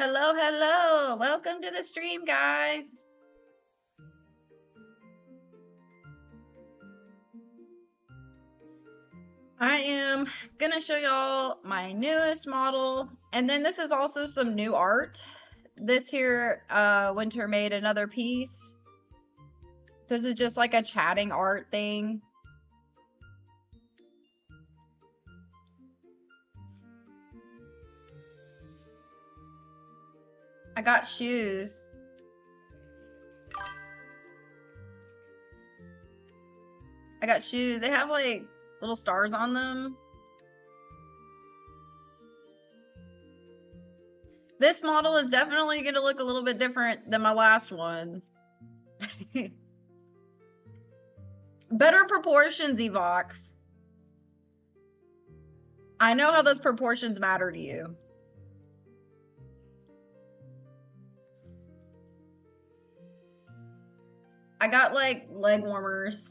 Hello, hello. Welcome to the stream, guys. I am gonna show y'all my newest model, and then this is also some new art. This here, Winter made another piece. This is just like a chatting art thing. I got shoes. I got shoes. They have like little stars on them. This model is definitely going to look a little bit different than my last one. Better proportions, Evox. I know how those proportions matter to you. I got like leg warmers.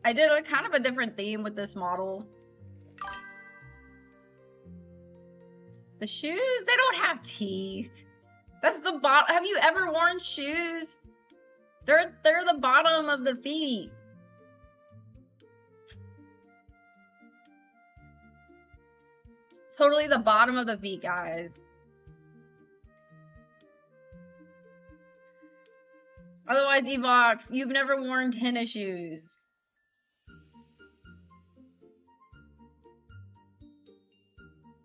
I did a kind of a different theme with this model. The shoes, they don't have teeth. That's the bottom. Have you ever worn shoes? They're the bottom of the feet. Totally the bottom of the feet, guys. Otherwise, Evox, you've never worn tennis shoes.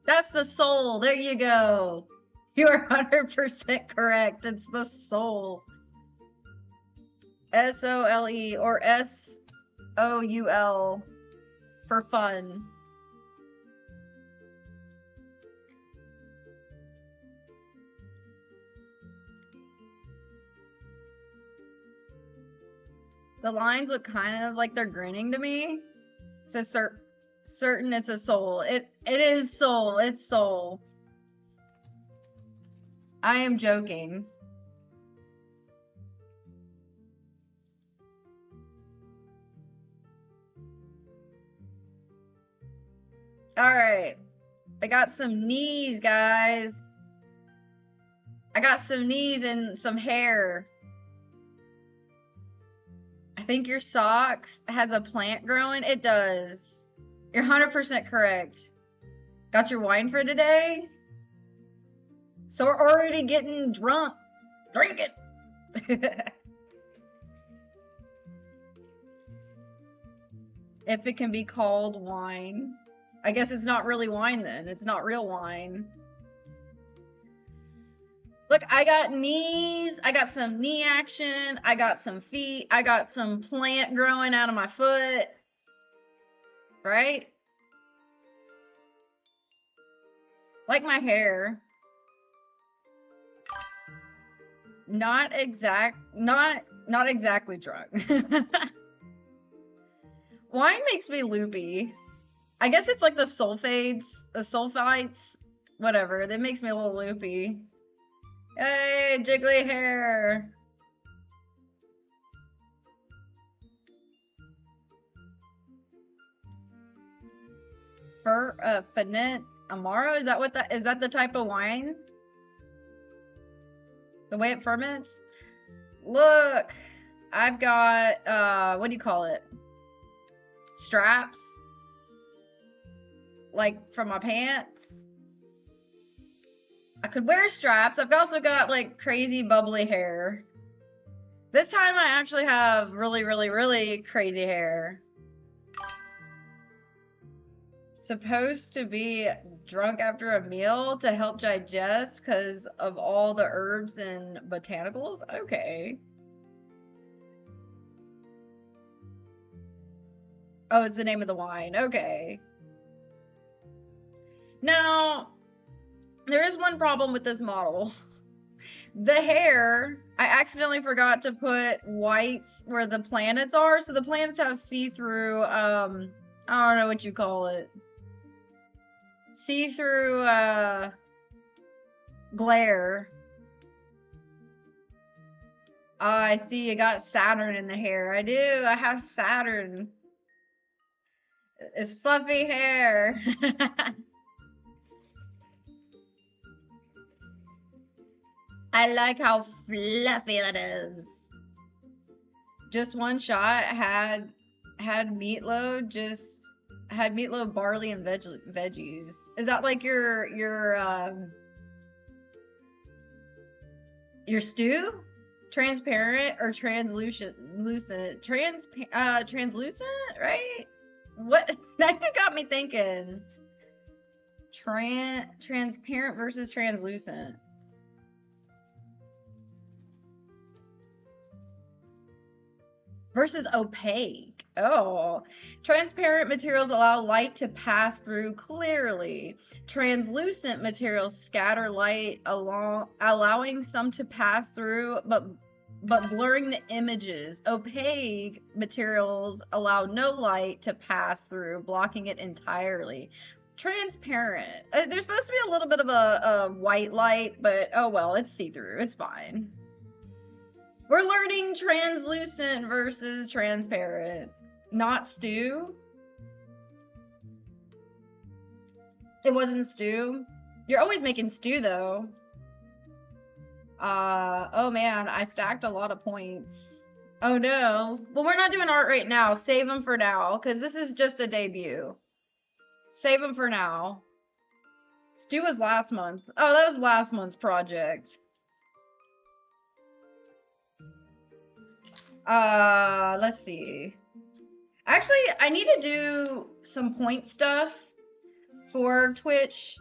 That's the sole. There you go. You are 100% correct. It's the sole. S-O-L-E or S-O-U-L for fun. The lines look kind of like they're grinning to me. It says certain it's a soul. It is soul. It's soul. I am joking. All right. I got some knees, guys. I got some knees and some hair. I think your socks has a plant growing. It does. You're 100% correct. Got your wine for today? So we're already getting drunk. Drink it. If it can be called wine. I guess it's not really wine then. It's not real wine. Look, I got knees. I got some knee action. I got some feet. I got some plant growing out of my foot. Right? Like my hair. Not exactly drunk. Wine makes me loopy. I guess it's like the sulfites, whatever. That makes me a little loopy. Hey, jiggly hair. Fernet Amaro, is that the type of wine? The way it ferments? Look, I've got, what do you call it? Straps. Like, from my pants. I could wear straps. I've also got, like, crazy bubbly hair. This time I actually have really, really, really crazy hair. Supposed to be drunk after a meal to help digest because of all the herbs and botanicals? Okay. Oh, it's the name of the wine. Okay. Now, there is one problem with this model. The hair, I accidentally forgot to put whites where the planets are. So the planets have see-through, I don't know what you call it. See-through, glare. Oh, I see you got Saturn in the hair. I do. I have Saturn. It's fluffy hair. I like how fluffy it is. Just one shot had meatloaf, just had meatloaf, barley, and veggies. Is that like your stew? Transparent or translucent? Translucent, right? What? Now you got me thinking. Transparent versus translucent. Versus opaque. Oh, transparent materials allow light to pass through clearly. Translucent materials scatter light along, allowing some to pass through, but blurring the images. Opaque materials allow no light to pass through, blocking it entirely. Transparent. There's supposed to be a little bit of a white light, but oh well, it's see-through. It's fine. We're learning translucent versus transparent. Not stew. It wasn't stew. You're always making stew though. Oh man, I stacked a lot of points. Oh no. Well, we're not doing art right now. Save them for now, because this is just a debut. Save them for now. Stew was last month. Oh, that was last month's project. Let's see. Actually, I need to do some point stuff for Twitch.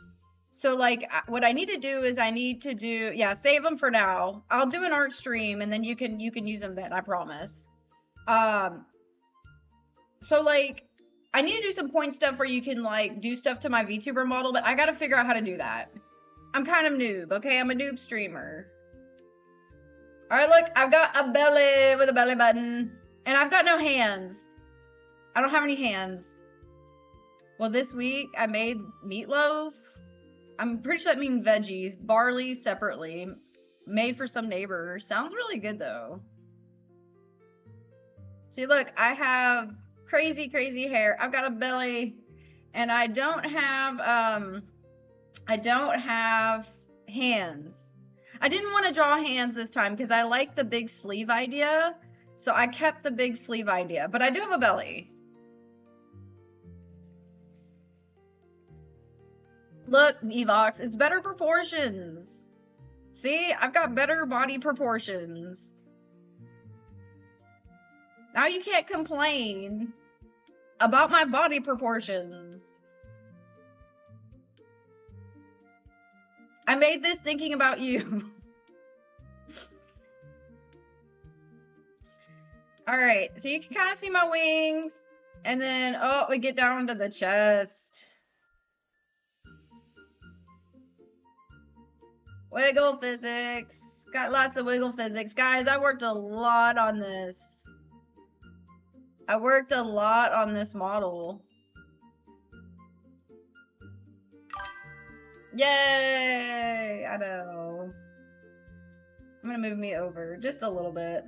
So, like, what I need to do is yeah, save them for now. I'll do an art stream, and then you can use them then, I promise. So, like, I need to do some point stuff where you can, like, do stuff to my VTuber model, but I gotta figure out how to do that. I'm kind of noob, okay? I'm a noob streamer. Alright, look, I've got a belly with a belly button. And I've got no hands. I don't have any hands. Well, this week I made meatloaf. I'm pretty sure that means veggies. Barley separately. Made for some neighbors. Sounds really good, though. See, look, I have crazy, crazy hair. I've got a belly. And I don't have hands. I didn't want to draw hands this time because I like the big sleeve idea. So I kept the big sleeve idea. But I do have a belly. Look, Evox, it's better proportions. See, I've got better body proportions. Now you can't complain about my body proportions. I made this thinking about you. Alright, so you can kind of see my wings. And then, oh, we get down to the chest. Wiggle physics. Got lots of wiggle physics. Guys, I worked a lot on this. I worked a lot on this model. Yay! I know. I'm gonna move me over just a little bit.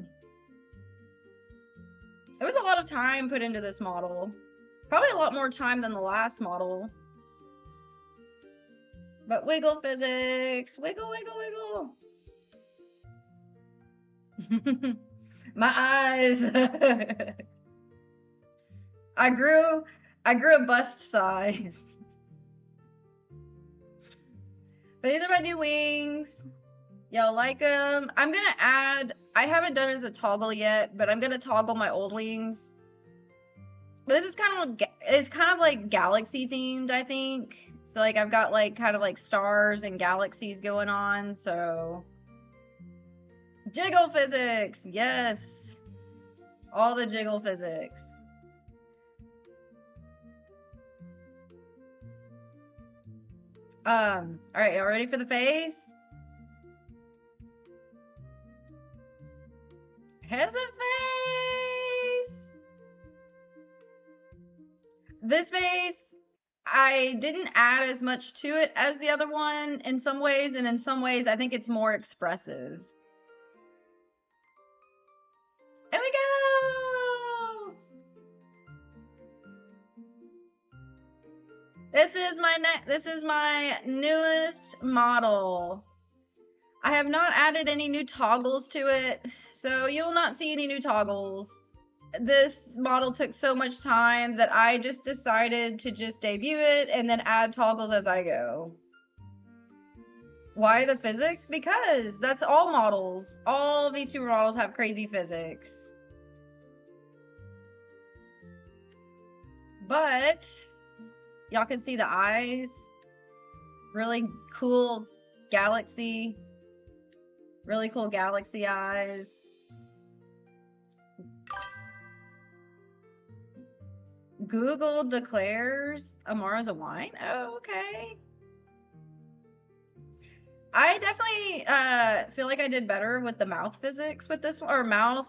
There was a lot of time put into this model. Probably a lot more time than the last model. But wiggle physics. Wiggle, wiggle, wiggle. My eyes. I grew a bust size. But these are my new wings. Y'all like them? I'm gonna add, I haven't done it as a toggle yet, but I'm gonna toggle my old wings. But this is kind of, it's kind of like galaxy themed, I think. So like I've got like kind of like stars and galaxies going on, so. Jiggle physics, yes. All the jiggle physics. Alright, y'all ready for the face? Here's a face! This face, I didn't add as much to it as the other one in some ways, and in some ways I think it's more expressive. There we go! This is my newest model. I have not added any new toggles to it, so you'll not see any new toggles. This model took so much time that I just decided to just debut it and then add toggles as I go. Why the physics? Because that's all models. All VTuber models have crazy physics. But y'all can see the eyes. Really cool galaxy. Really cool galaxy eyes. Google declares Amara's a wine? Oh, okay. I definitely feel like I did better with the mouth physics with this one, or mouth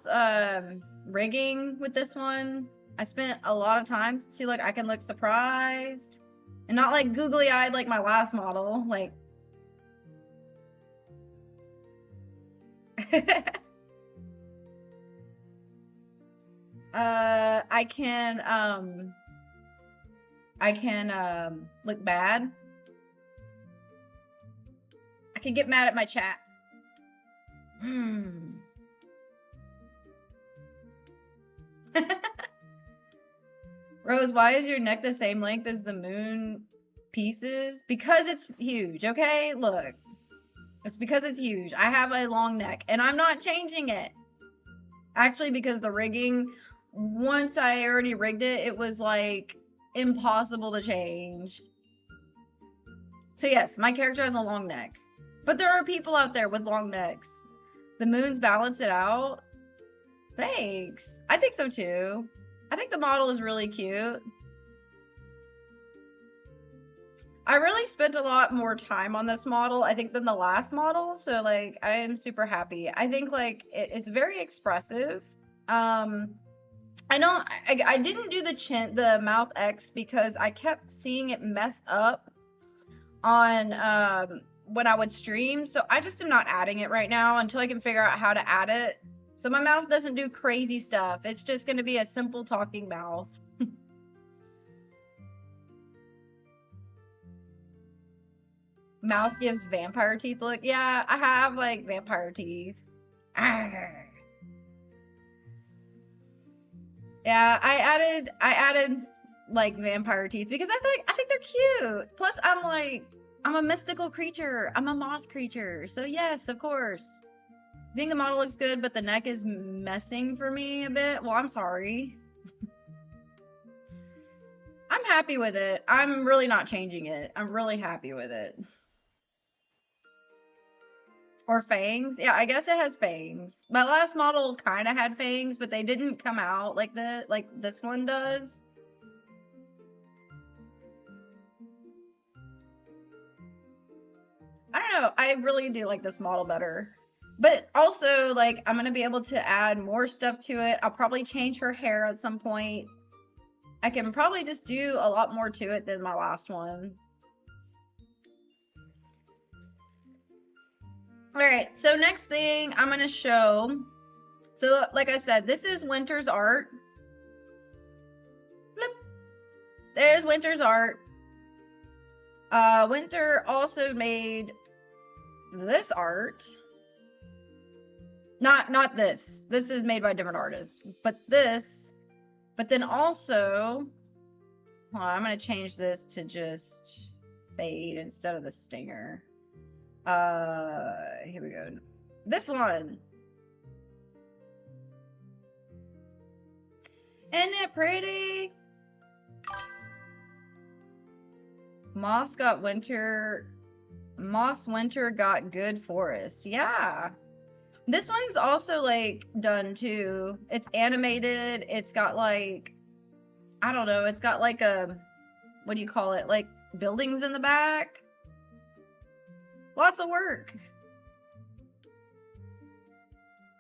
rigging with this one. I spent a lot of time. See, look, I can look surprised. And not like googly-eyed like my last model. Like... I can look bad. I can get mad at my chat. Rose, why is your neck the same length as the moon pieces? Because it's huge, okay? Look. It's because it's huge. I have a long neck, and I'm not changing it. Actually, because the rigging, once I already rigged it, it was, like, impossible to change. So yes, my character has a long neck. But there are people out there with long necks. The moons balance it out. Thanks. I think so too. I think the model is really cute. I really spent a lot more time on this model, I think, than the last model. So, like, I am super happy. I think, like, it's very expressive. I didn't do the mouth X because I kept seeing it mess up on when I would stream. So I just am not adding it right now until I can figure out how to add it. So my mouth doesn't do crazy stuff. It's just going to be a simple talking mouth. Mouth gives vampire teeth look. Yeah, I have like vampire teeth. Arr. Yeah, I added like vampire teeth because I think they're cute. Plus I'm a mystical creature. I'm a moth creature. So yes, of course. I think the model looks good, but the neck is messing for me a bit. Well, I'm sorry. I'm happy with it. I'm really not changing it. I'm really happy with it. Or fangs. Yeah, I guess it has fangs. My last model kind of had fangs, but they didn't come out like this one does. I don't know. I really do like this model better. But also, like, I'm going to be able to add more stuff to it. I'll probably change her hair at some point. I can probably just do a lot more to it than my last one. Alright, so next thing I'm going to show. So, like I said, this is Winter's art. Flip. There's Winter's art. Winter also made this art. Not this. This is made by a different artist. But this. But then also, hold on, I'm going to change this to just fade instead of the stinger. Here we go. This one. Isn't it pretty? Moss Winter got good forest. Yeah. This one's also, like, done, too. It's animated. It's got, like, I don't know. It's got, like, a, what do you call it? Like, buildings in the back. Lots of work.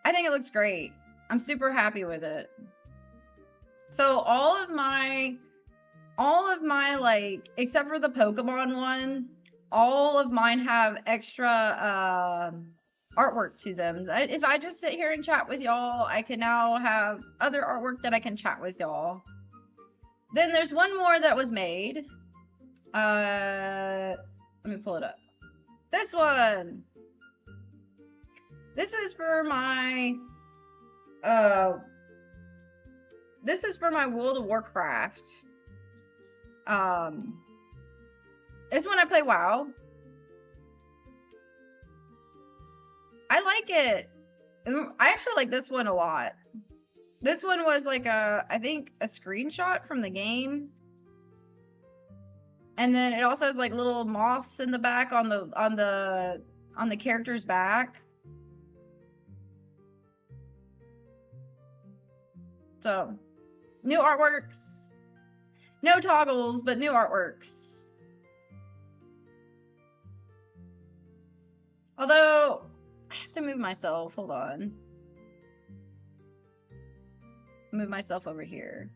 I think it looks great. I'm super happy with it. So, all of my, like, except for the Pokemon one, all of mine have extra, artwork to them. If I just sit here and chat with y'all, I can now have other artwork that I can chat with y'all. Then there's one more that was made. Let me pull it up. This one. This is for my this is for my World of Warcraft. This one I play WoW. I like it. I actually like this one a lot. This one was like I think a screenshot from the game. And then it also has like little moths in the back on the character's back. So, new artworks. No toggles, but new artworks. Although, I have to move myself. Hold on. Move myself over here.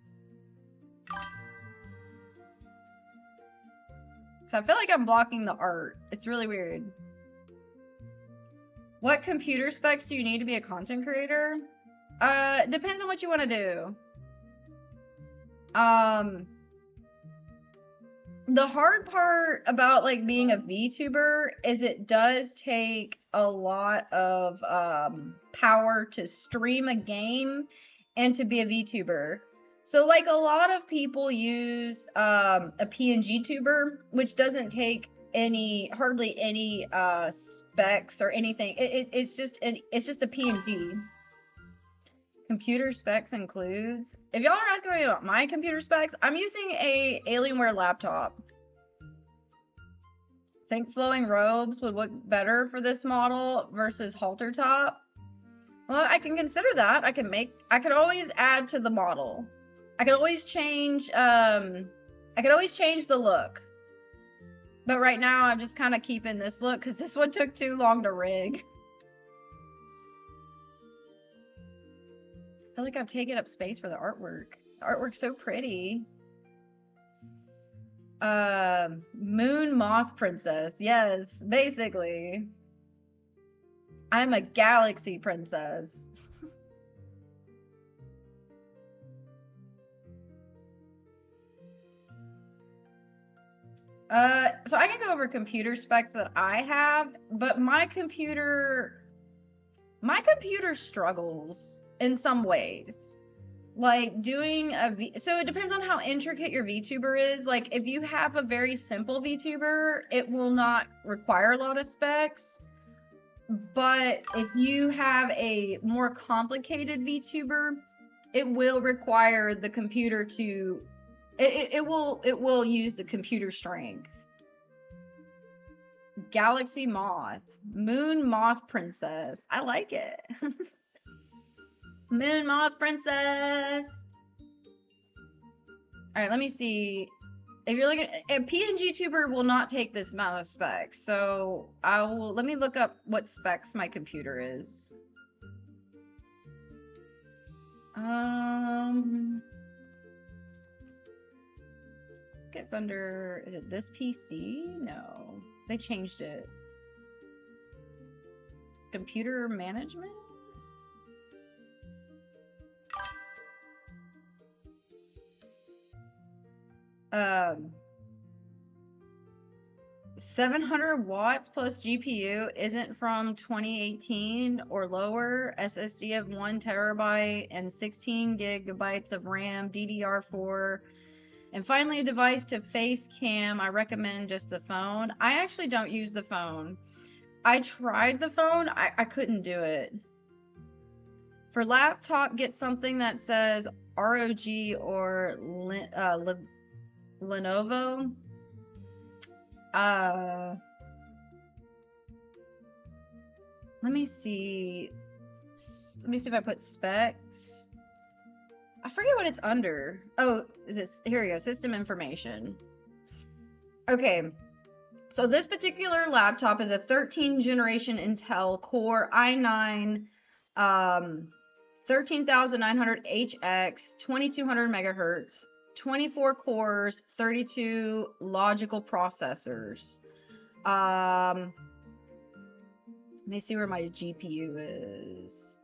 So I feel like I'm blocking the art. It's really weird. What computer specs do you need to be a content creator? Depends on what you want to do. The hard part about like being a VTuber is it does take a lot of power to stream a game and to be a VTuber. So like a lot of people use a PNG tuber, which doesn't take hardly any specs or anything. It's just a PNG. Computer specs includes. If y'all are asking me about my computer specs, I'm using a Alienware laptop. Think flowing robes would look better for this model versus halter top. Well, I can consider that. I could always add to the model. I could always change the look. But right now I'm just kind of keeping this look because this one took too long to rig. I feel like I've taken up space for the artwork. The artwork's so pretty. Moon Moth Princess. Yes, basically. I'm a galaxy princess. So I can go over computer specs that I have, but my computer struggles in some ways. Like doing so it depends on how intricate your VTuber is. Like if you have a very simple VTuber, it will not require a lot of specs. But if you have a more complicated VTuber, it will require the computer to it will use the computer strength. Galaxy Moth. Moon Moth Princess. I like it. Moon Moth Princess. Alright, let me see. If you're looking, a PNG tuber will not take this amount of specs. So let me look up what specs my computer is. It's under, is it this PC? No, they changed it. Computer management? 700 watts plus GPU isn't from 2018 or lower. SSD of 1 terabyte and 16 gigabytes of RAM, DDR4. And finally, a device to face cam. I recommend just the phone. I actually don't use the phone. I tried the phone. I couldn't do it. For laptop, get something that says ROG or Lenovo. Let me see. Let me see if I put specs. I forget what it's under. Oh, is it? Here we go. System information. Okay. So this particular laptop is a 13th generation Intel Core i9 13900HX 2200 megahertz, 24 cores, 32 logical processors. Let me see where my GPU is.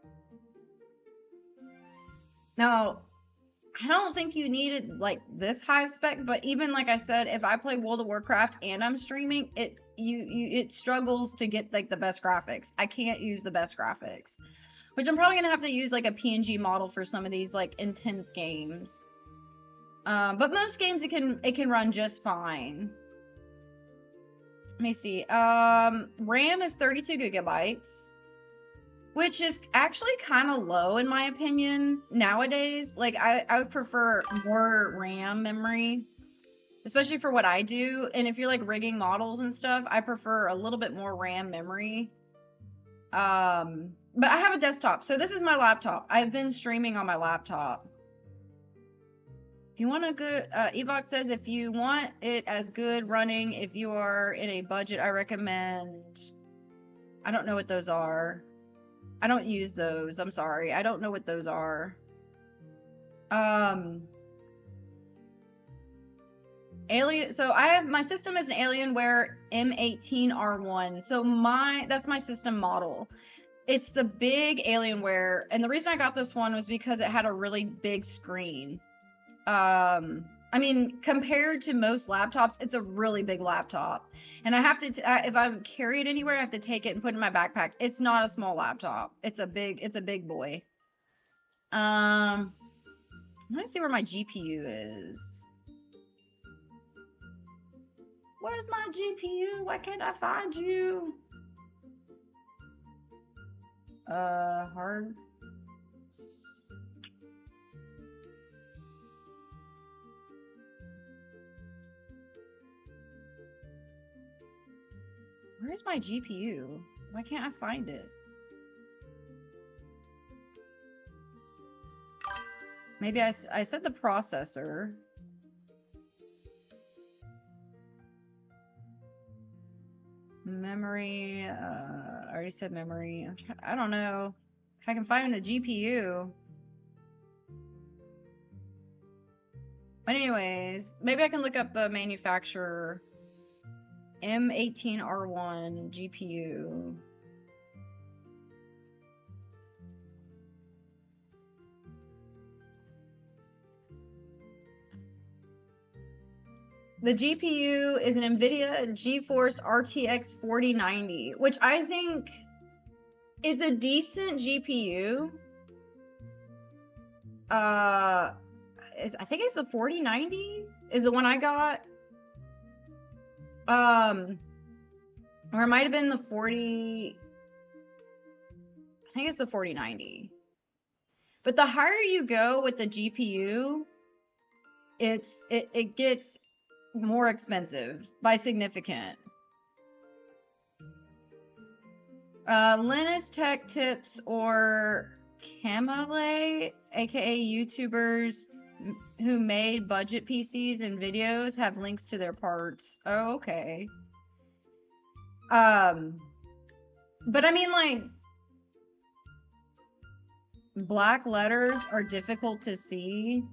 Now, I don't think you needed like this high spec, but even like I said, if I play World of Warcraft and I'm streaming, it struggles to get like the best graphics. I can't use the best graphics, which I'm probably gonna have to use like a PNG model for some of these like intense games. But most games it can run just fine. Let me see. RAM is 32 gigabytes. Which is actually kind of low in my opinion nowadays. Like I would prefer more RAM memory, especially for what I do. And if you're like rigging models and stuff, I prefer a little bit more RAM memory. But I have a desktop, so this is my laptop. I've been streaming on my laptop. If you want a good, Evox says if you want it as good running, if you are in a budget, I recommend. I don't know what those are. I don't use those. I'm sorry. I don't know what those are. Alien. So I have my system is an Alienware M18R1. So that's my system model. It's the big Alienware, and the reason I got this one was because it had a really big screen. I mean, compared to most laptops, it's a really big laptop. And I have to, if I carry it anywhere, I have to take it and put it in my backpack. It's not a small laptop. It's a big boy. Let me see where my GPU is. Where's my GPU? Why can't I find you? Hard. Where's my GPU? Why can't I find it? Maybe I said the processor. Memory, I already said memory. I don't know if I can find the GPU. But anyways, maybe I can look up the manufacturer. M18R1 GPU. The GPU is an NVIDIA GeForce RTX 4090, which I think is a decent GPU. I think it's the 4090 is the one I got. Or it might have been the 40. I think it's the 4090. But the higher you go with the GPU, it gets more expensive by significant. Linus Tech Tips or Camale, aka YouTubers who made budget PCs and videos, have links to their parts. Oh, okay. But I mean, like, black letters are difficult to see.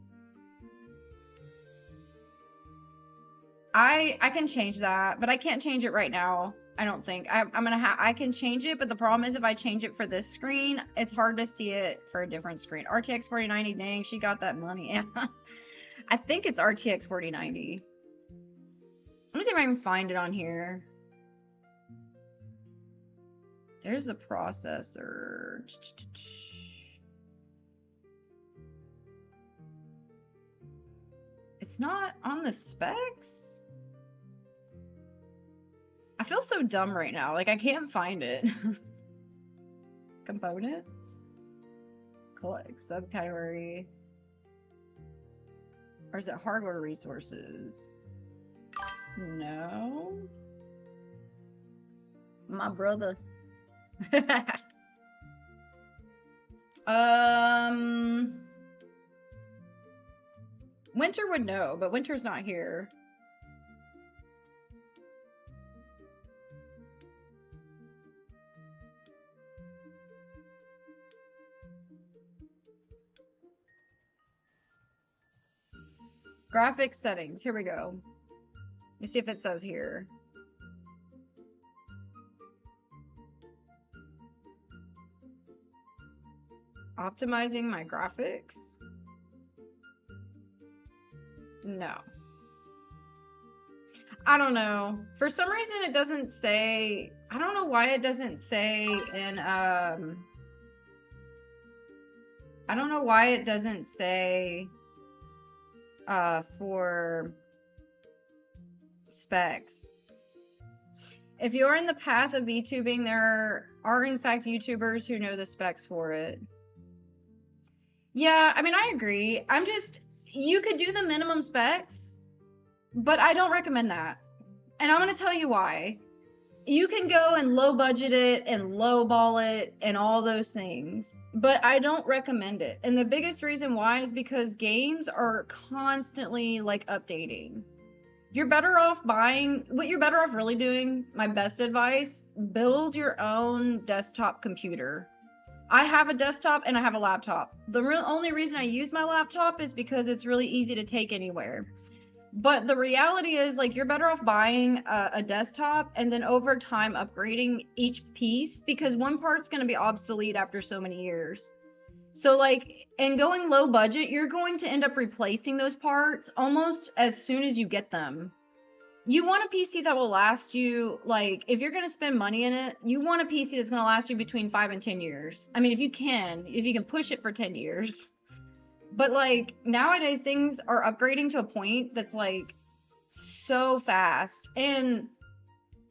I can change that, but I can't change it right now. I don't think. I can change it, but the problem is if I change it for this screen, it's hard to see it for a different screen. RTX 4090, dang, she got that money. I think it's RTX 4090. Let me see if I can find it on here. There's the processor. It's not on the specs? I feel so dumb right now. Like, I can't find it. Components? Click. Subcategory. Or is it hardware resources? No. My brother. Winter would know, but Winter's not here. Graphics settings. Here we go. Let me see if it says here. Optimizing my graphics. No. I don't know. For some reason it doesn't say, I don't know why it doesn't say in I don't know why it doesn't say for specs. If you're in the path of VTubing, there are in fact YouTubers who know the specs for it. Yeah, I mean, I agree. You could do the minimum specs, but I don't recommend that. And I'm going to tell you why. You can go and low budget it and low ball it and all those things, but I don't recommend it. And the biggest reason why is because games are constantly like updating. You're better off what you're better off really doing, my best advice, build your own desktop computer. I have a desktop and I have a laptop. The only reason I use my laptop is because it's really easy to take anywhere. But the reality is, like, you're better off buying a desktop and then over time upgrading each piece, because one part's going to be obsolete after so many years. So, like, and going low budget, you're going to end up replacing those parts almost as soon as you get them. You want a PC that will last you, like, if you're going to spend money in it, you want a PC that's going to last you between 5 and 10 years. I mean, if you can push it for 10 years. But, like, nowadays things are upgrading to a point that's, like, so fast. And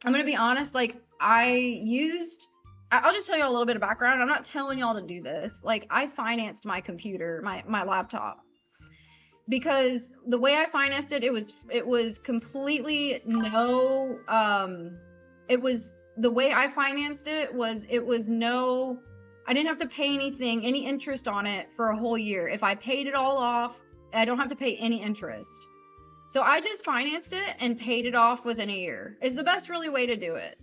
I'm going to be honest, like, I'll just tell you a little bit of background. I'm not telling y'all to do this. Like, I financed my computer, my laptop. Because the way I financed it, it was completely no, the way I financed it was no, I didn't have to pay any interest on it for a whole year. If I paid it all off, I don't have to pay any interest. So I just financed it and paid it off within a year. It's the best really way to do it.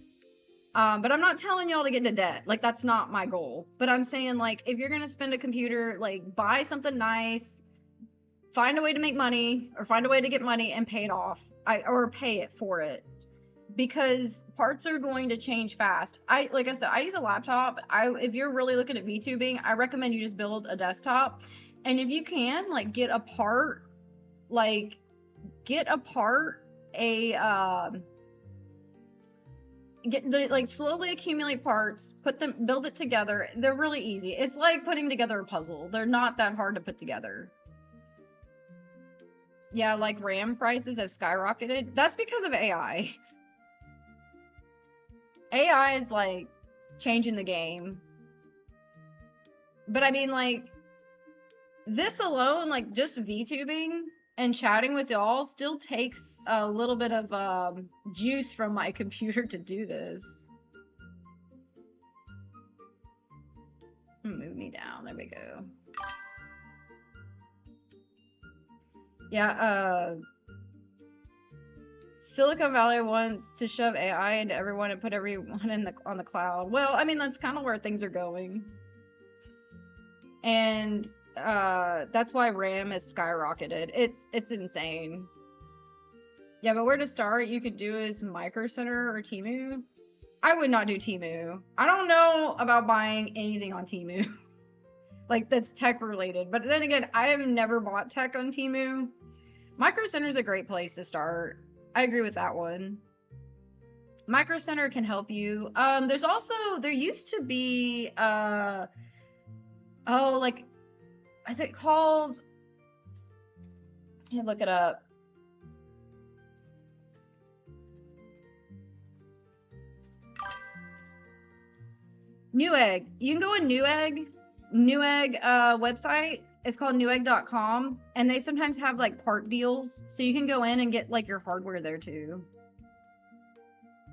But I'm not telling y'all to get into debt. Like, that's not my goal. But I'm saying, like, if you're going to spend a computer, like, buy something nice, find a way to make money or find a way to get money and pay it off, or pay it for it, because parts are going to change fast. Like I said, I use a laptop. If you're really looking at VTubing, I recommend you just build a desktop. And if you can, like, slowly accumulate parts, build it together. They're really easy. It's like putting together a puzzle. They're not that hard to put together. Yeah, like RAM prices have skyrocketed. That's because of AI. AI is, like, changing the game. But I mean, like, this alone, like, just VTubing and chatting with y'all still takes a little bit of juice from my computer to do this. Move me down. There we go. Yeah, Silicon Valley wants to shove AI into everyone and put everyone on the cloud. Well, I mean, that's kind of where things are going. And that's why RAM has skyrocketed. It's insane. Yeah, but where to start, you could do is Micro Center or Temu. I would not do Temu. I don't know about buying anything on Temu. Like, that's tech related. But then again, I have never bought tech on Temu. Micro Center is a great place to start. I agree with that one. Micro Center can help you. There used to be, is it called? Look it up. Newegg. You can go on Newegg website. It's called newegg.com, and they sometimes have, like, part deals, so you can go in and get, like, your hardware there too.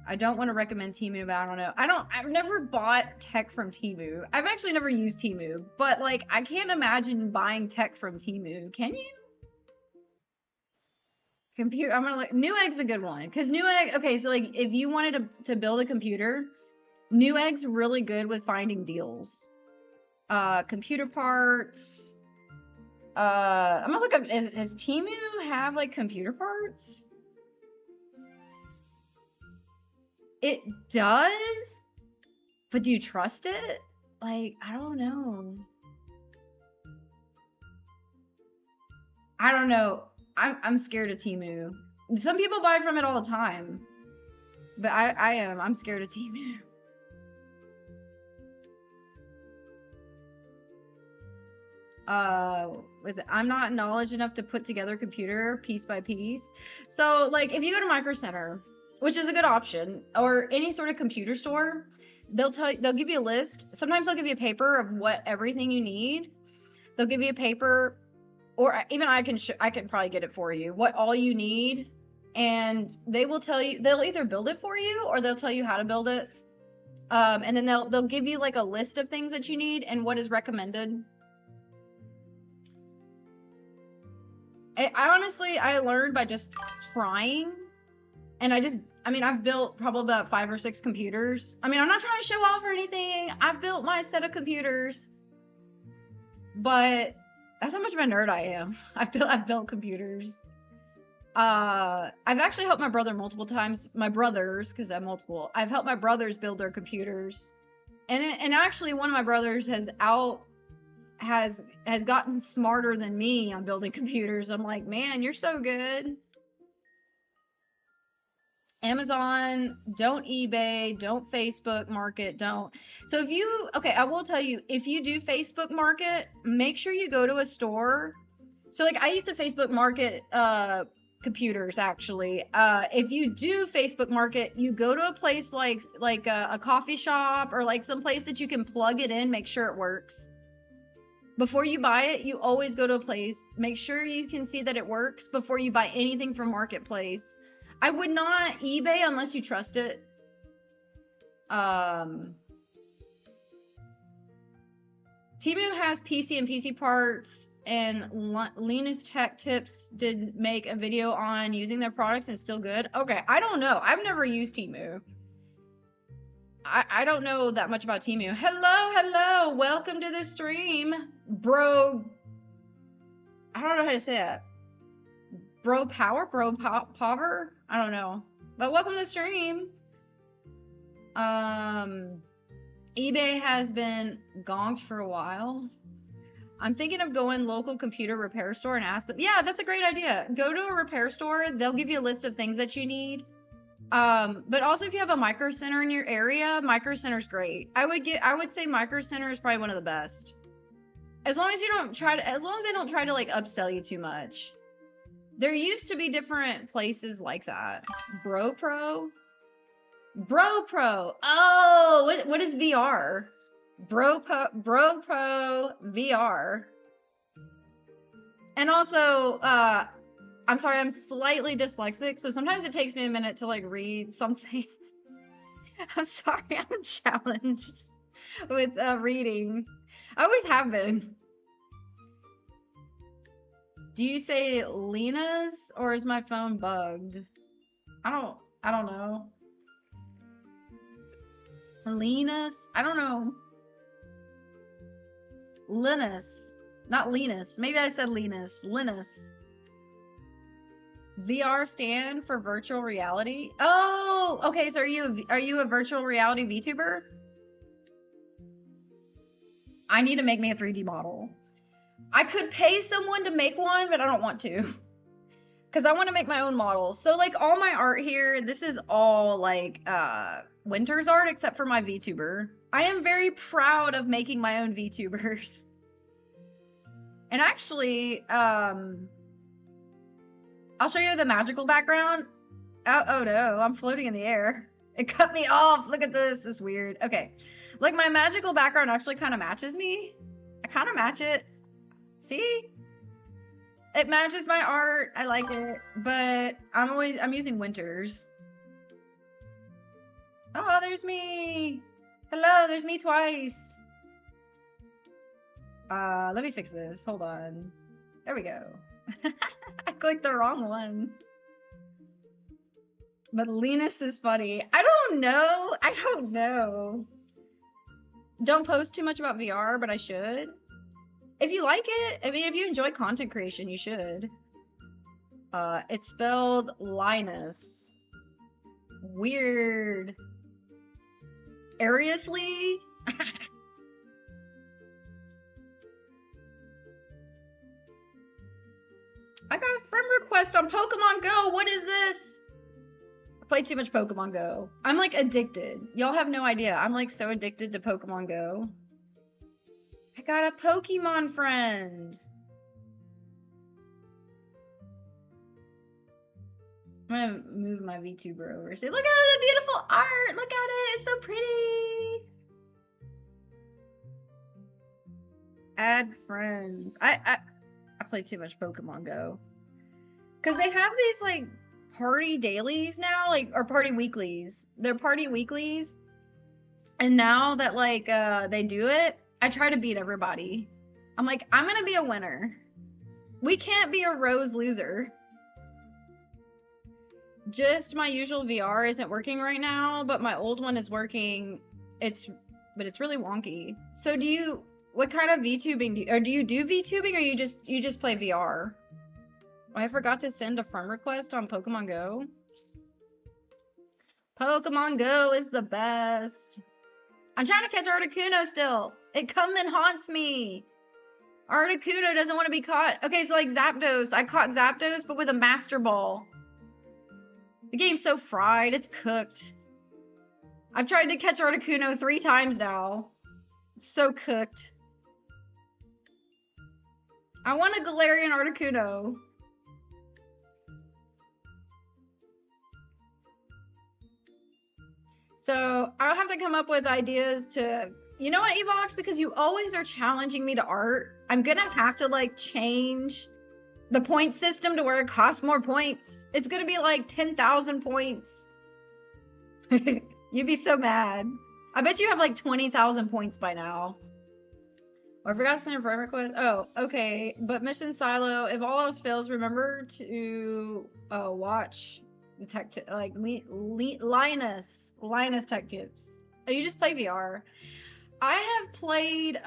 I don't want to recommend Temu, but I don't know. I've never bought tech from Temu. I've actually never used Temu, but, like, I can't imagine buying tech from Temu. Can you? Computer, I'm gonna look. Newegg's a good one, because Newegg, okay, so, like, if you wanted to build a computer, Newegg's really good with finding deals. Computer parts. I'm gonna look up, does Temu have, like, computer parts? It does? But do you trust it? Like, I don't know. I don't know. I'm scared of Temu. Some people buy from it all the time, but I'm scared of Temu. I'm not knowledge enough to put together a computer piece by piece. So like if you go to Micro Center, which is a good option, or any sort of computer store, they'll give you a list. Sometimes they'll give you a paper of what everything you need. They'll give you a paper, or even I can probably get it for you, what all you need, and they will tell you, they'll either build it for you or they'll tell you how to build it. And then they'll give you like a list of things that you need and what is recommended. I honestly learned by just trying, and I've built probably about 5 or 6 computers. I mean, I'm not trying to show off or anything. I've built my set of computers, but that's how much of a nerd I am. I've built computers. I've actually helped my brother multiple times. My brothers, because I have multiple. I've helped my brothers build their computers, and actually one of my brothers has gotten smarter than me on building computers. I'm like, man, you're so good. Amazon, don't eBay, don't Facebook Market, don't. So I will tell you, if you do Facebook Market, make sure you go to a store. So like I used to Facebook Market computers actually. If you do Facebook Market, you go to a place like a coffee shop or like some place that you can plug it in, make sure it works. Before you buy it, you always go to a place, make sure you can see that it works before you buy anything from Marketplace. I would not eBay unless you trust it. Temu has PC and PC parts, and Linus Tech Tips did make a video on using their products and it's still good. Okay, I don't know. I've never used Temu. I don't know that much about Temu. Hello, welcome to the stream, bro. I don't know how to say that. Bro power? I don't know. But welcome to the stream. eBay has been gonked for a while. I'm thinking of going local computer repair store and ask them. Yeah, that's a great idea. Go to a repair store. They'll give you a list of things that you need. But also if you have a Micro Center in your area, Micro Center's great. I would say Micro Center is probably one of the best. As long as they don't try to like upsell you too much. There used to be different places like that. Bro Pro. Oh, what is VR? Bro Pro VR. And also, I'm sorry, I'm slightly dyslexic, so sometimes it takes me a minute to like read something. I'm sorry, I'm challenged with reading. I always have been. Do you say Lena's or is my phone bugged? I don't know. Lena's? I don't know. Linus. Not Linus. Maybe I said Linus. Linus. VR stand for virtual reality? Oh, okay. So are you a virtual reality VTuber? I need to make me a 3D model. I could pay someone to make one, but I don't want to. Because I want to make my own models. So like all my art here, this is all like Winter's art except for my VTuber. I am very proud of making my own VTubers. And actually, I'll show you the magical background. Oh no, I'm floating in the air. It cut me off. Look at this. It's weird. Okay. Like my magical background actually kind of matches me. I kind of match it. See? It matches my art. I like it. But I'm using Winters. Oh, there's me. Hello, there's me twice. Let me fix this. Hold on. There we go. I clicked the wrong one. But Linus is funny. I don't know. Don't post too much about VR, but I should. If you like it, I mean, if you enjoy content creation, you should. It's spelled Linus. Weird. Ariously? I got a friend request on Pokemon Go. What is this? I play too much Pokemon Go. I'm like addicted. Y'all have no idea. I'm like so addicted to Pokemon Go. I got a Pokemon friend. I'm gonna move my VTuber over. Say, look at all the beautiful art. Look at it. It's so pretty. Add friends. I play too much Pokemon Go. Cause they have these like party dailies now, like, or party weeklies. They're party weeklies. And now that like they do it, I try to beat everybody. I'm like, I'm gonna be a winner. We can't be a Rose loser. Just my usual VR isn't working right now, but my old one is working. But it's really wonky. So what kind of VTubing do you do VTubing, or you just play VR? Oh, I forgot to send a friend request on Pokemon Go. Pokemon Go is the best. I'm trying to catch Articuno still. It come and haunts me. Articuno doesn't want to be caught. Okay, so like Zapdos. I caught Zapdos, but with a Master Ball. The game's so fried. It's cooked. I've tried to catch Articuno 3 times now. It's so cooked. I want a Galarian Articuno. So I'll have to come up with ideas to, you know what, Evox? Because you always are challenging me to art, I'm gonna have to like change the point system to where it costs more points. It's gonna be like 10,000 points. You'd be so mad. I bet you have like 20,000 points by now. Oh, I forgot to send a friend request. Oh, okay. But Mission Silo, if all else fails, remember to watch the tech, like Linus tech tips. Oh, you just play VR. I have played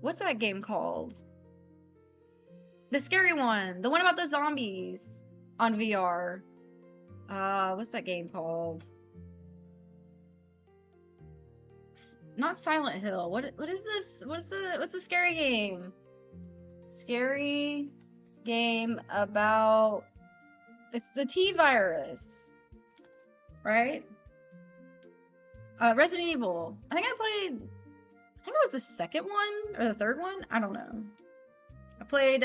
what's that game called? The scary one, the one about the zombies on VR. What's that game called? Not Silent Hill. What is this? What's the scary game? Scary game about, it's the T virus, right? Resident Evil. I think it was the second one or the third one. I don't know. I played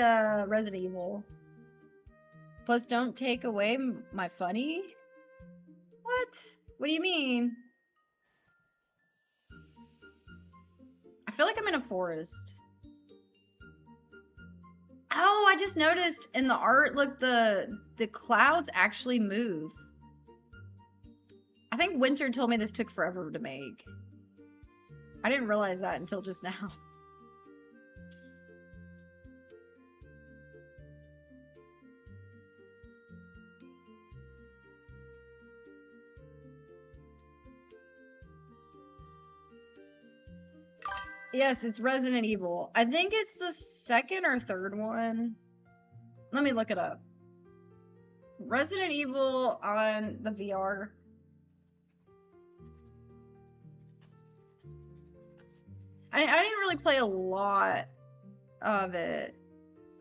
Resident Evil. Plus, don't take away my funny. What do you mean? I feel like I'm in a forest. Oh, I just noticed in the art, look, the clouds actually move. I think Winter told me this took forever to make. I didn't realize that until just now. Yes, it's Resident Evil. I think it's the second or third one. Let me look it up. Resident Evil on the VR. I didn't really play a lot of it.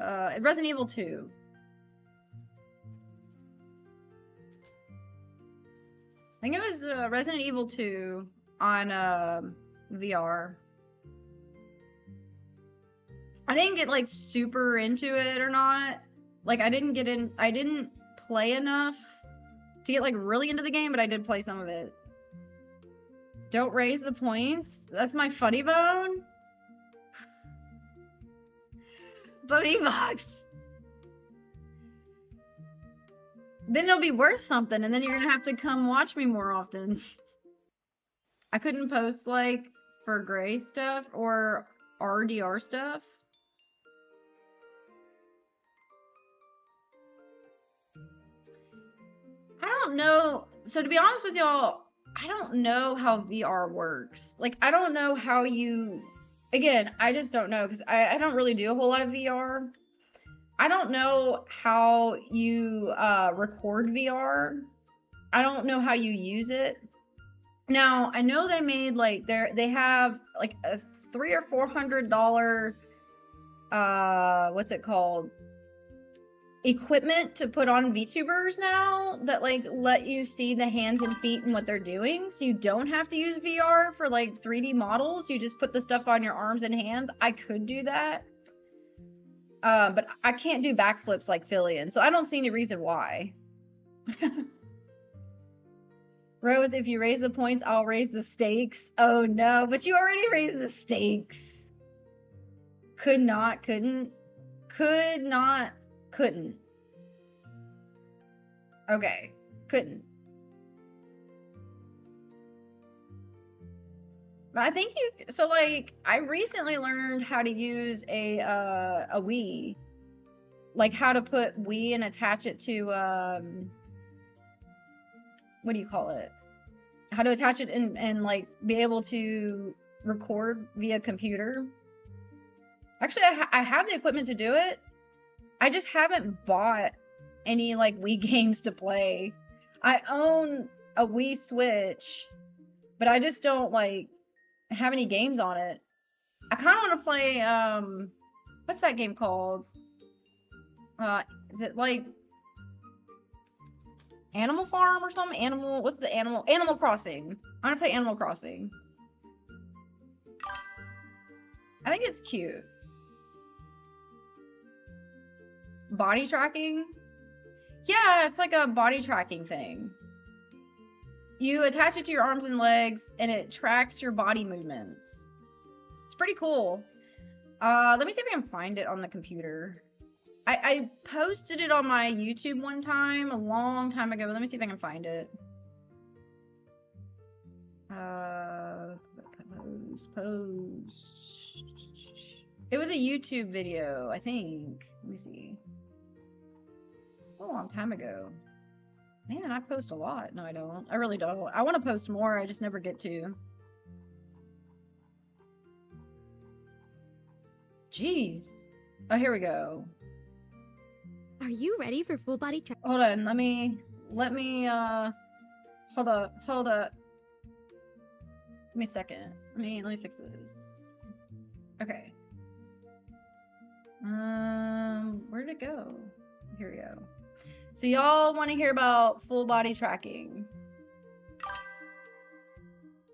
Resident Evil 2. I think it was Resident Evil 2 on VR. I didn't get like super into it or not. Like I didn't play enough to get like really into the game, but I did play some of it. Don't raise the points. That's my funny bone. Bubby box. Then it'll be worth something, and then you're gonna have to come watch me more often. I couldn't post like for gray stuff or RDR stuff. I don't know. So to be honest with y'all, I don't know how VR works. Like, I don't know how you... Again, I just don't know, because I don't really do a whole lot of VR. I don't know how you record VR. I don't know how you use it. Now, I know they made, like, they have, like, a $300 or $400, what's it called? equipment to put on VTubers now that like let you see the hands and feet and what they're doing, so you don't have to use VR for like 3D models. You just put the stuff on your arms and hands. I could do that, but I can't do backflips like Fillion, so I don't see any reason why. Rose, if you raise the points, I'll raise the stakes. Oh no, but you already raised the stakes. Could not, couldn't. Could not, couldn't. Okay, couldn't. But I think you, so like, I recently learned how to use a Wii. Like how to put Wii and attach it to, what do you call it? How to attach it and like be able to record via computer. Actually, I have the equipment to do it. I just haven't bought any like Wii games to play. I own a Wii Switch, but I just don't like have any games on it. I kind of want to play, what's that game called? Is it like Animal Farm or something? What's the Animal Crossing. I want to play Animal Crossing. I think it's cute. Body tracking? Yeah, it's like a body tracking thing. You attach it to your arms and legs, and it tracks your body movements. It's pretty cool. Let me see if I can find it on the computer. I posted it on my YouTube one time, a long time ago, but let me see if I can find it. Post. It was a YouTube video, I think. Let me see. A long time ago. Man, I post a lot. No, I don't. I really don't. I want to post more. I just never get to. Jeez. Oh, here we go. Are you ready for full body track? Hold on. Let me, hold up. Give me a second. Let me fix this. Okay. Where'd it go? Here we go. So y'all want to hear about full body tracking.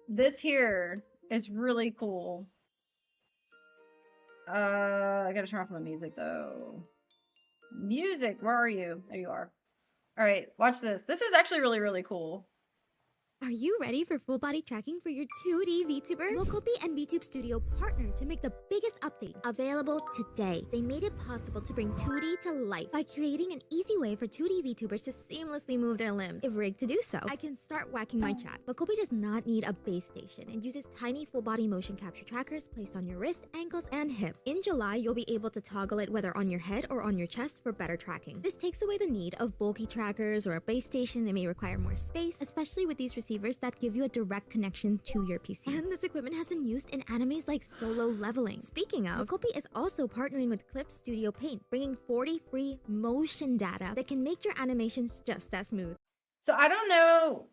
This here is really cool. I gotta turn off my music though. Music, where are you? There you are. All right, watch this. This is actually really, really cool. Are you ready for full body tracking for your 2D VTuber? Mokopi and VTube Studio partnered to make the biggest update available today. They made it possible to bring 2D to life by creating an easy way for 2D VTubers to seamlessly move their limbs. If rigged to do so, I can start whacking my chat. Mokopi does not need a base station and uses tiny full body motion capture trackers placed on your wrist, ankles, and hip. In July, you'll be able to toggle it whether on your head or on your chest for better tracking. This takes away the need of bulky trackers or a base station that may require more space, especially with these receivers that give you a direct connection to your PC. And this equipment has been used in animes like Solo Leveling. Speaking of, Mokopi is also partnering with Clip Studio Paint, bringing 40 free motion data that can make your animations just as smooth. So I don't know.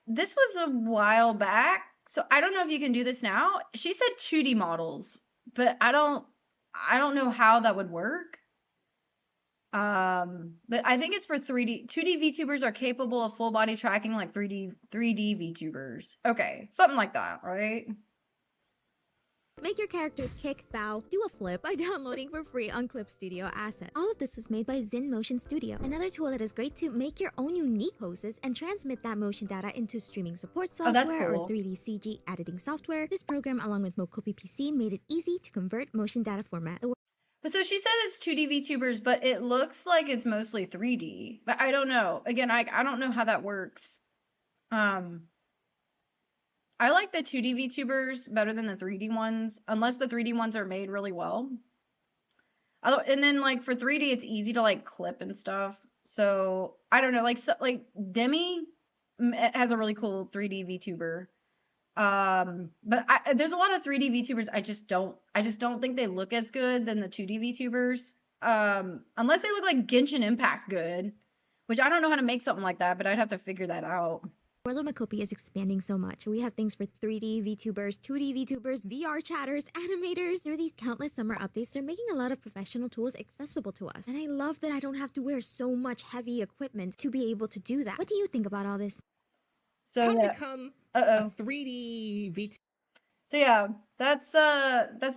This was a while back, so I don't know if you can do this now. She said 2D models, but I don't know how that would work. But I think it's for 3D. 2D VTubers are capable of full body tracking like 3D VTubers. Okay, something like that, right? Make your characters kick, bow, do a flip by downloading for free on Clip Studio Asset. All of this was made by Zen Motion Studio, another tool that is great to make your own unique poses and transmit that motion data into streaming support software or 3D CG editing software. This program, along with Mokopi PC, made it easy to convert motion data format. But so she said it's 2D VTubers, but it looks like it's mostly 3D. But I don't know. Again, I don't know how that works. I like the 2D VTubers better than the 3D ones, unless the 3D ones are made really well. And then like for 3D, it's easy to like clip and stuff. So I don't know, like Demi has a really cool 3D VTuber. But there's a lot of 3D VTubers I just don't think they look as good than the 2D VTubers. Unless they look like Genshin Impact good, which I don't know how to make something like that, but I'd have to figure that out. world of Makopi is expanding so much. We have things for 3D VTubers, 2D VTubers, VR chatters, animators. Through these countless summer updates, they're making a lot of professional tools accessible to us. And I love that I don't have to wear so much heavy equipment to be able to do that. What do you think about all this? So How to yeah. become Uh-oh. a 3D VTuber. So yeah, that's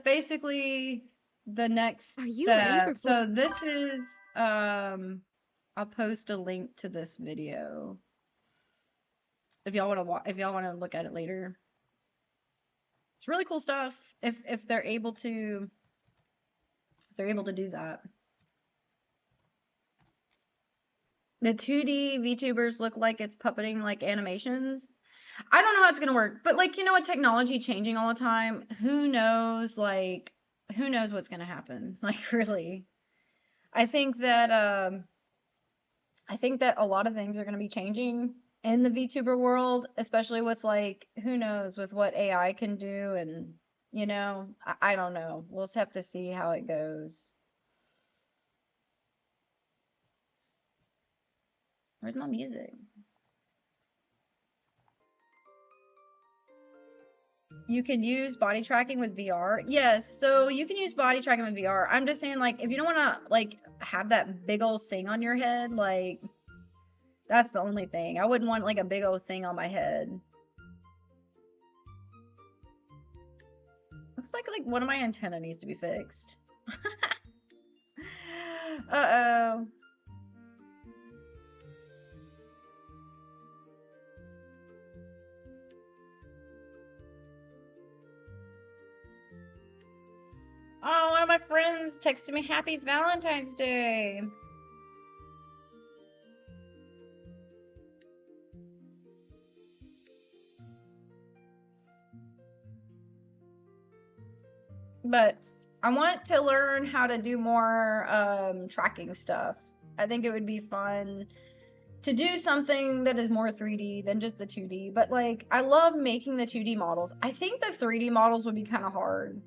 basically the next Are you ready step. for So this is I'll post a link to this video if y'all want to look at it later. It's really cool stuff if they're able to do that. The 2D VTubers look like it's puppeting like animations. I don't know how it's gonna work, but like, you know what, technology changing all the time. Who knows? Like, who knows what's gonna happen? Like, really, I think that a lot of things are gonna be changing in the VTuber world, especially with like, who knows with what AI can do, and you know, I don't know. We'll just have to see how it goes. Where's my music? You can use body tracking with VR. Yes, so you can use body tracking with VR. I'm just saying, like, if you don't want to, like, have that big old thing on your head, like, that's the only thing. I wouldn't want, like, a big old thing on my head. Looks like one of my antenna needs to be fixed. Uh-oh. Oh, one of my friends texted me Happy Valentine's Day. But I want to learn how to do more tracking stuff. I think it would be fun to do something that is more 3D than just the 2D. But like, I love making the 2D models. I think the 3D models would be kind of hard,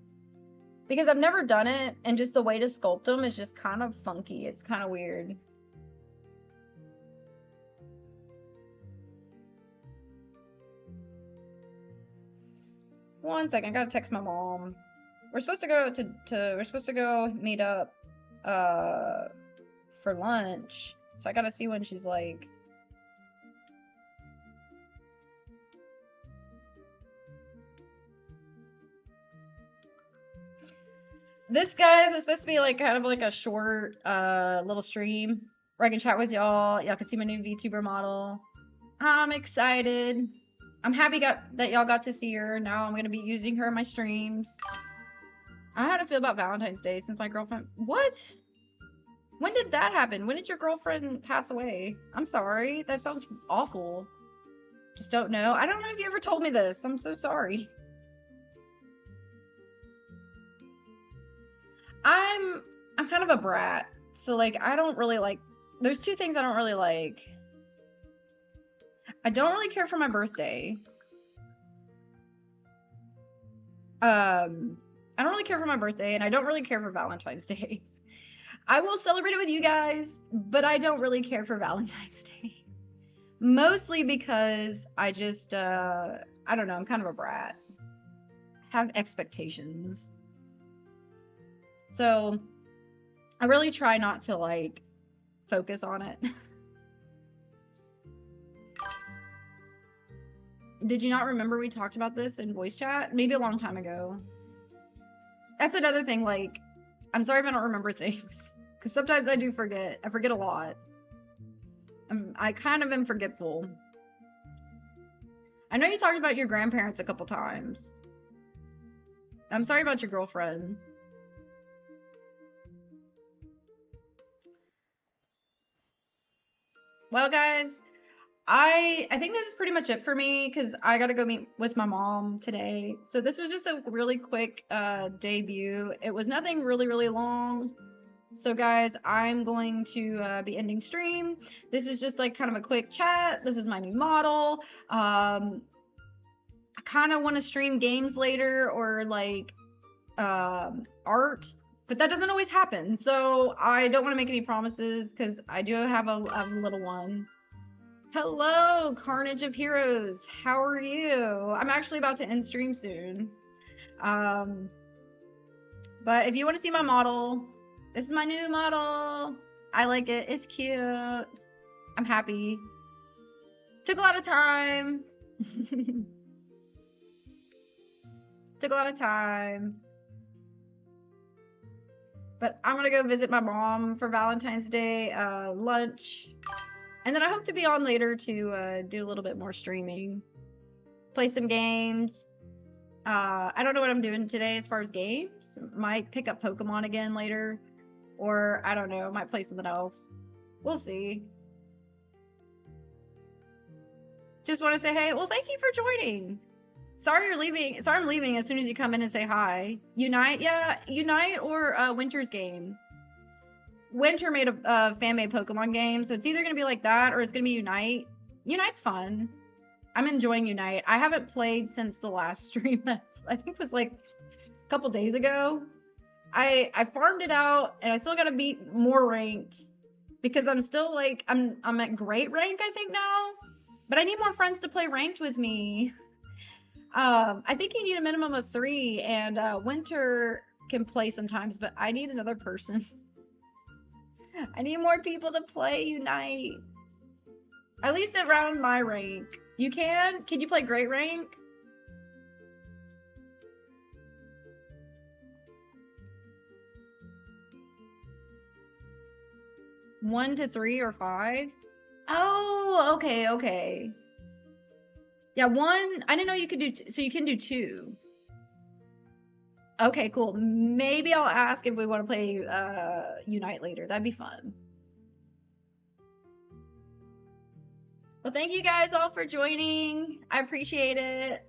because I've never done it, and just the way to sculpt them is just kind of funky. It's kind of weird. One second, I gotta text my mom. We're supposed to go we're supposed to go meet up for lunch. So I gotta see when she's like. This, guys, was supposed to be like kind of like a short little stream where I can chat with y'all. Y'all can see my new VTuber model. I'm excited. I'm happy that y'all got to see her. Now I'm gonna be using her in my streams. I don't know how to feel about Valentine's Day since my girlfriend. What? When did that happen? When did your girlfriend pass away? I'm sorry. That sounds awful. Just don't know. I don't know if you ever told me this. I'm so sorry. I'm kind of a brat. So like, I don't really like, there's two things I don't really like. I don't really care for my birthday. I don't really care for my birthday, and I don't really care for Valentine's Day. I will celebrate it with you guys, but I don't really care for Valentine's Day. Mostly because I just, I don't know, I'm kind of a brat. I have expectations. So, I really try not to, like, focus on it. Did you not remember we talked about this in voice chat? Maybe a long time ago. That's another thing, like, I'm sorry if I don't remember things. Because sometimes I do forget. I forget a lot. I kind of am forgetful. I know you talked about your grandparents a couple times. I'm sorry about your girlfriend. Well, guys, I think this is pretty much it for me, because I gotta go meet with my mom today. So this was just a really quick debut. It was nothing really, really long. So guys, I'm going to be ending stream. This is just like kind of a quick chat. This is my new model. I kind of want to stream games later, or like art, but that doesn't always happen. So I don't want to make any promises, because I do have a little one. Hello, Carnage of Heroes. How are you? I'm actually about to end stream soon. But if you want to see my model, this is my new model. I like it. It's cute. I'm happy. Took a lot of time. Took a lot of time. But I'm gonna go visit my mom for Valentine's Day lunch. And then I hope to be on later to do a little bit more streaming. Play some games. I don't know what I'm doing today as far as games. Might pick up Pokemon again later. Or, I don't know, might play something else. We'll see. Just want to say, hey, well, thank you for joining. Sorry you're leaving. Sorry I'm leaving as soon as you come in and say hi. Unite? Yeah, Unite or Winter's game. Winter made a fan-made Pokemon game, so it's either going to be like that or it's going to be Unite. Unite's fun. I'm enjoying Unite. I haven't played since the last stream. I think it was like a couple days ago. I farmed it out and I still got to beat more ranked because I'm still like, I'm at great rank, I think now, but I need more friends to play ranked with me. I think you need a minimum of 3 and Winter can play sometimes, but I need another person. I need more people to play Unite. At least around my rank. You can? Can you play great rank? One to 3 or 5? Oh, okay, okay. Yeah, 1. I didn't know you could do so you can do 2. Okay, cool. Maybe I'll ask if we want to play Unite later. That'd be fun. Well, thank you guys all for joining. I appreciate it.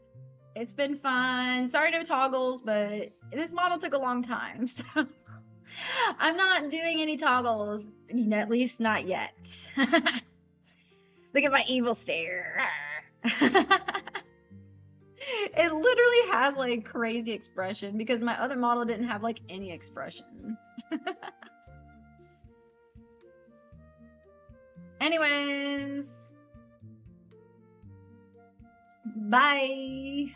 It's been fun. Sorry no toggles, but this model took a long time, so I'm not doing any toggles, at least not yet. Look at my evil stare. It literally has like crazy expression because my other model didn't have like any expression. Anyways, bye.